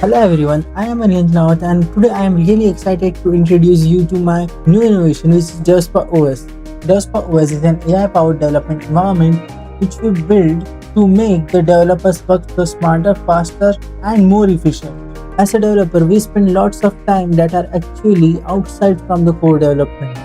Hello everyone, I am Aryan Nawat and today I am really excited to introduce you to my new innovation which is Jasper OS. Jasper OS is an AI powered development environment which we build to make the developers work so smarter, faster and more efficient. As a developer, we spend lots of time that are actually outside from the core development.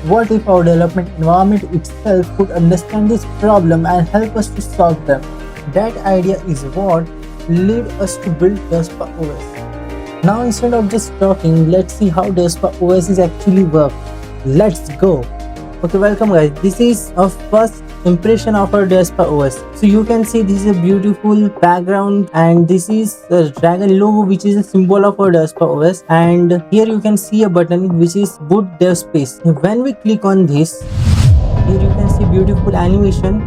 What if our development environment itself could understand this problem and help us to solve them? That idea is what led us to build Jasper OS. Now instead of just talking, let's see how Jasper OS is actually work. Let's go. Okay, welcome guys. This is our first impression of our Jasper OS. So you can see this is a beautiful background and this is a dragon logo which is a symbol of our Jasper OS, and here you can see a button which is boot dev space. When we click on this, here you can see beautiful animation.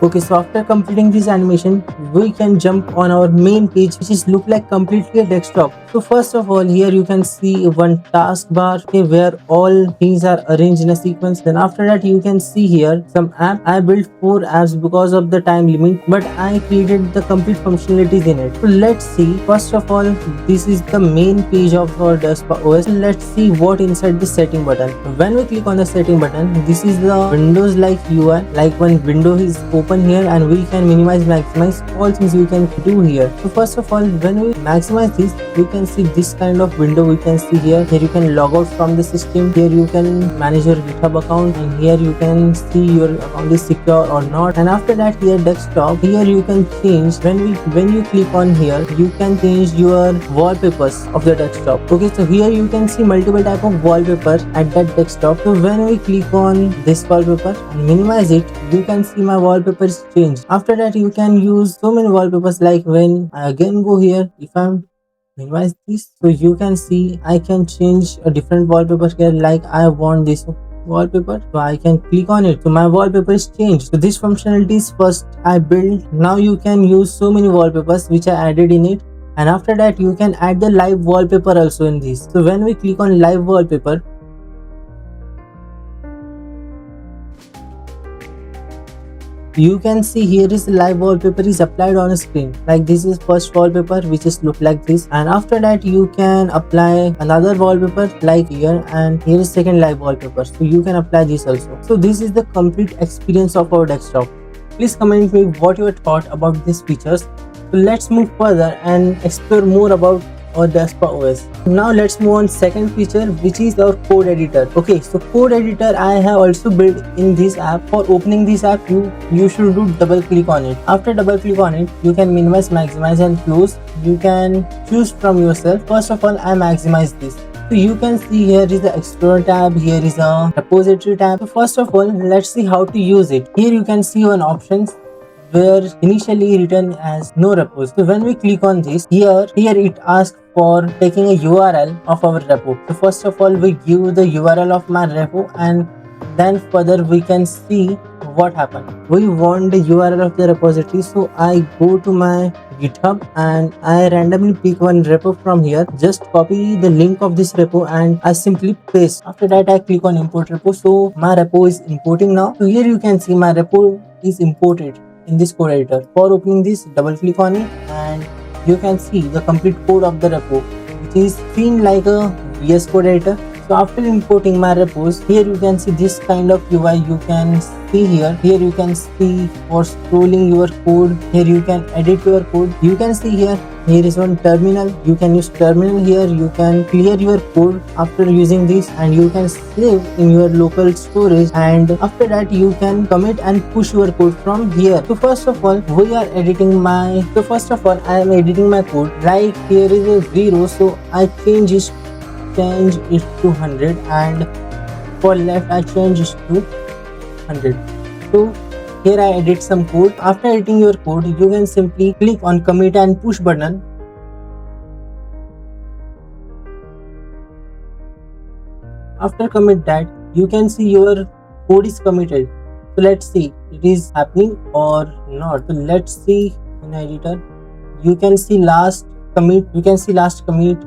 Okay, so after completing this animation, we can jump on our main page, which is look like completely a desktop. So first of all, here you can see one taskbar, okay, where all things are arranged in a sequence. Then after that, you can see here some app. I built 4 apps because of the time limit, but I created the complete functionalities in it. So let's see. First of all, this is the main page of our Jasper OS. Let's see what inside the setting button. When we click on the setting button, this is the Windows like UI, like when window is open here, and we can minimize, maximize all things we can do here. So first of all, when we maximize this, we can see this kind of window we can see here. Here you can log out from the system. Here you can manage your GitHub account, and here you can see your account is secure or not. And after that, here desktop, here you can change. When you click on here, you can change your wallpapers of the desktop. Okay, so here you can see multiple type of wallpaper at that desktop. So when we click on this wallpaper and minimize it, you can see my wallpaper is changed. After that, you can use so many wallpapers. Like when I again go here, if I'm minimize this, so you can see I can change a different wallpaper here. Like I want this wallpaper, so I can click on it, so my wallpaper is changed. So this functionality is first I built. Now you can use so many wallpapers which I added in it, and after that you can add the live wallpaper also in this. So when we click on live wallpaper, you can see here is live wallpaper is applied on a screen. Like this is first wallpaper which is look like this, and after that you can apply another wallpaper like here, and here is second live wallpaper, so you can apply this also. So this is the complete experience of our desktop. Please comment me what your thought about these features. So let's move further and explore more about or Jasper OS. Now let's move on second feature, which is our code editor. Okay, so code editor I have also built in this app. For opening this app, you should do double click on it. After double click on it, you can minimize, maximize and close. You can choose from yourself. First of all, I maximize this. So you can see here is the Explorer tab, here is a repository tab. So first of all, let's see how to use it. Here you can see one options where initially written as no repos. So when we click on this, here it asks for taking a URL of our repo. So first of all, we give the URL of my repo, and then further we can see what happened. We want the URL of the repository, so I go to my GitHub and I randomly pick one repo from here. Just copy the link of this repo and I simply paste. After that, I click on import repo. So my repo is importing now. So here you can see my repo is imported in this code editor. For opening this, double click on it and you can see the complete code of the repo, which is seen like a VS Code editor. So after importing my repos, here you can see this kind of UI you can see here. Here you can see for scrolling your code. Here you can edit your code. You can see here is one terminal. You can use terminal here. You can clear your code after using this, and you can save in your local storage, and after that you can commit and push your code from here. So first of all, I am editing my code. Like here is a 0, so I change it to 100, and for left I change it to 100. So here I edit some code. After editing your code, you can simply click on commit and push button. After commit that, you can see your code is committed. So let's see it is happening or not. So let's see in editor. You can see last commit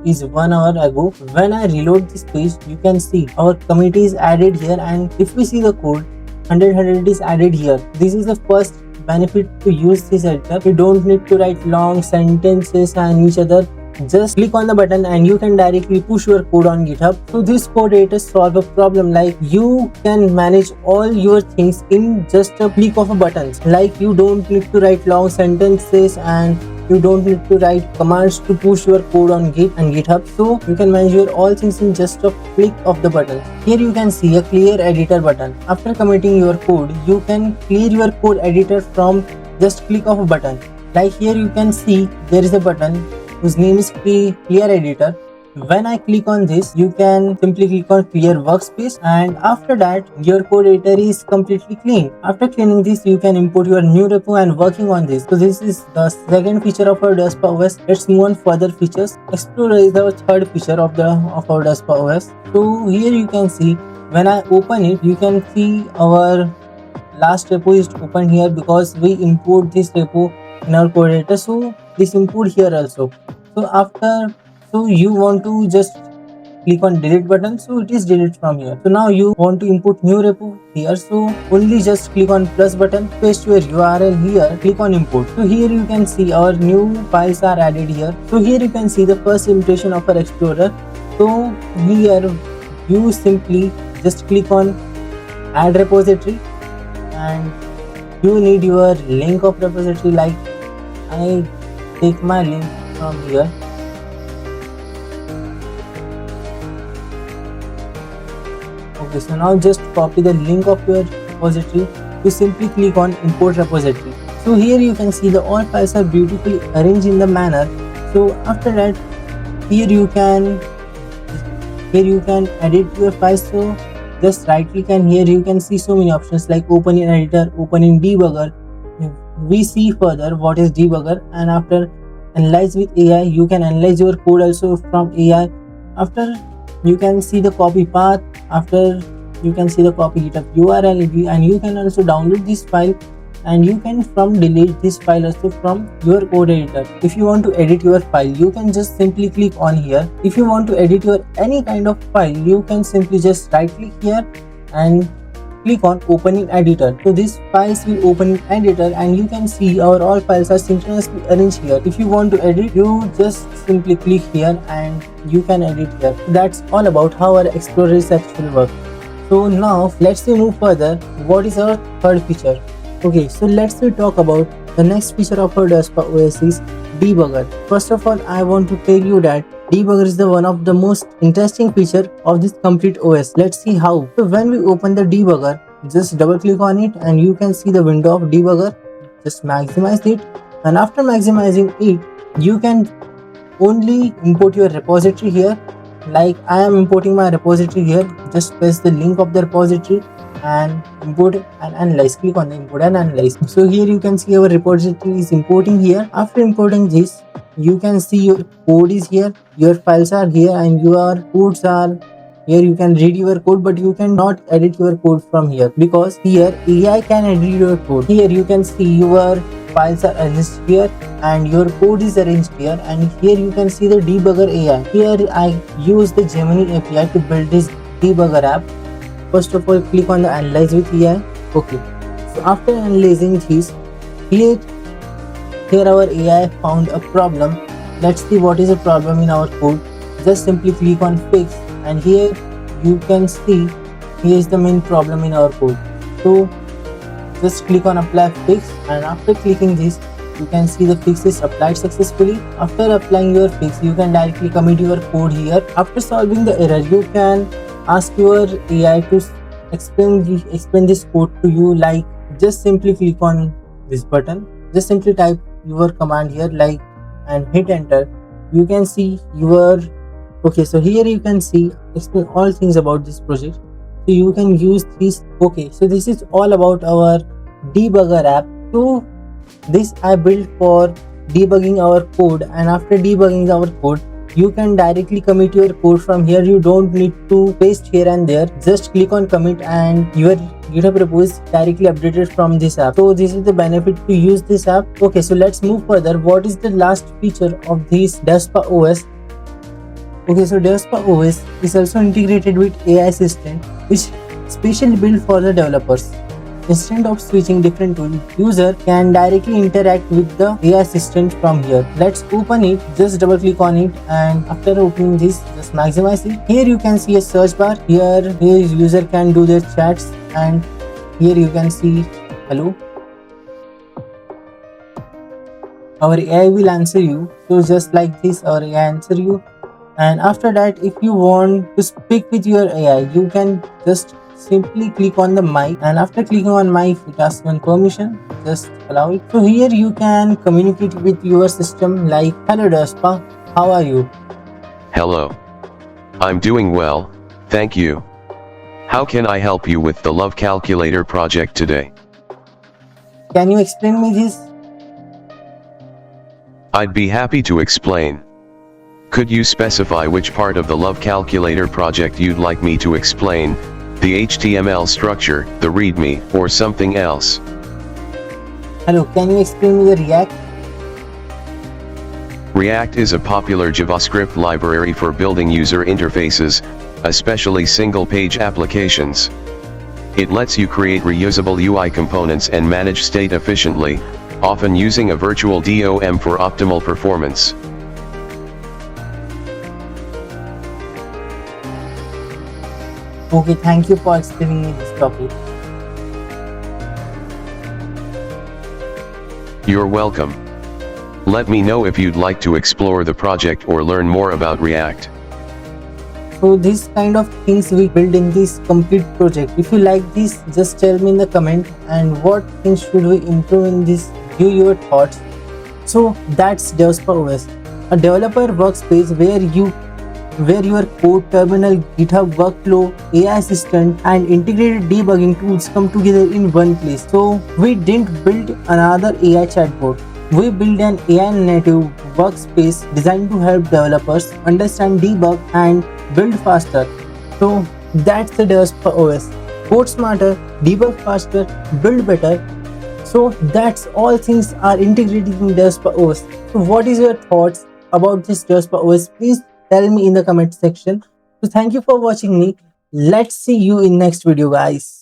is 1 hour ago. When I reload this page, you can see our commit is added here, and if we see the code, 100 is added here. This is the first benefit to use this editor. You don't need to write long sentences and each other. Just click on the button and you can directly push your code on GitHub. So this code editor solve a problem, like you can manage all your things in just a click of a button. Like you don't need to write long sentences and you don't need to write commands to push your code on Git and GitHub. So you can manage your all things in just a click of the button. Here you can see a clear editor button. After committing your code, you can clear your code editor from just click of a button. Like here you can see there is a button whose name is Clear Editor. When I click on this, you can simply click on Clear Workspace, and after that your code editor is completely clean. After cleaning this, you can import your new repo and working on this. So this is the second feature of our Despa OS. Let's move on further features. Explorer is the third feature of our Despa OS. So here you can see when I open it, you can see our last repo is open here because we import this repo in our code editor. So this import here also. So you want to just click on delete button, so it is delete from here. So now you want to import new repo here, so only just click on plus button, paste your URL here, click on import. So here you can see our new files are added here. So here you can see the first impression of our Explorer. So here you simply just click on add repository and you need your link of repository. Like I take my link from here. Okay, so now just copy the link of your repository. You simply click on import repository. So here you can see the all files are beautifully arranged in the manner. So after that, here you can edit your files. So just right click and here you can see so many options like open in editor, open in debugger. We see further what is debugger, and after analyze with AI, you can analyze your code also from AI. After you can see the copy path, after you can see the copy GitHub URL, and you can also download this file and you can delete this file also from your code editor. If you want to edit your file, you can just simply click on here. If you want to edit your any kind of file, you can simply just right click here and click on open in editor. So these files will open in editor and you can see our all files are synchronously arranged here. If you want to edit, you just simply click here and you can edit here. That's all about how our Explorer is actually work. So now let's move further. What is our third feature? Okay, so let's talk about the next feature of our Despa OS is debugger. First of all, I want to tell you that debugger is the one of the most interesting feature of this complete OS. Let's see how. So when we open the debugger, just double click on it and you can see the window of debugger. Just maximize it, and after maximizing it, you can only import your repository here. Like I am importing my repository here. Just press the link of the repository and import and analyze. Click on the import and analyze. So here you can see our repository is importing here. After importing this, you can see your code is here, your files are here, and your codes are here. You can read your code, but you cannot edit your code from here because here AI can edit your code. Here you can see your files are arranged here and your code is arranged here, and here you can see the debugger AI. Here I use the Gemini API to build this debugger app. First of all, click on the analyze with AI. Okay, so after analyzing this, here our AI found a problem. Let's see what is the problem in our code. Just simply click on fix, and here you can see here is the main problem in our code. So just click on apply fix, and after clicking this, you can see the fix is applied successfully. After applying your fix, you can directly commit your code here. After solving the error, you can ask your AI to explain this code to you. Like just simply click on this button, just simply type your command here, like, and hit enter. You can see your okay, so here you can see explain all things about this project, so you can use this. Okay, so this is all about our debugger app. So this I built for debugging our code, and after debugging our code, you can directly commit your code from here. You don't need to paste here and there. Just click on commit and your GitHub repo is directly updated from this app. So this is the benefit to use this app. Okay, so let's move further. What is the last feature of this Despa OS? Okay, so Despa OS is also integrated with AI Assistant, which is specially built for the developers. Instead of switching different tools, user can directly interact with the AI assistant from here. Let's open it. Just double click on it, and after opening this, just maximize it. Here you can see a search bar. Here user can do their chats, and here you can see hello. Our AI will answer you. So just like this, our AI answer you. And after that, if you want to speak with your AI, you can just simply click on the mic, and after clicking on mic, it asks one permission, just allow it. So here you can communicate with your system like, hello Daspa, how are you? Hello. I'm doing well, thank you. How can I help you with the Love Calculator project today? Can you explain me this? I'd be happy to explain. Could you specify which part of the Love Calculator project you'd like me to explain? The HTML structure, the README, or something else? Hello, can you explain me the React? React is a popular JavaScript library for building user interfaces, especially single-page applications. It lets you create reusable UI components and manage state efficiently, often using a virtual DOM for optimal performance. Okay, thank you for explaining me this topic. You're welcome. Let me know if you'd like to explore the project or learn more about React. So this kind of things we build in this complete project. If you like this, just tell me in the comment, and what things should we improve in this, give your thoughts. So that's Devspa OS, a developer workspace where your code, terminal, GitHub workflow, AI assistant, and integrated debugging tools come together in one place. So we didn't build another AI chatbot. We built an AI native workspace designed to help developers understand, debug, and build faster. So that's the Devspa OS. Code smarter, debug faster, build better. So that's all things are integrated in Devspa OS. So what is your thoughts about this Devspa OS? Please tell me in the comment section. So thank you for watching me. Let's see you in next video, guys.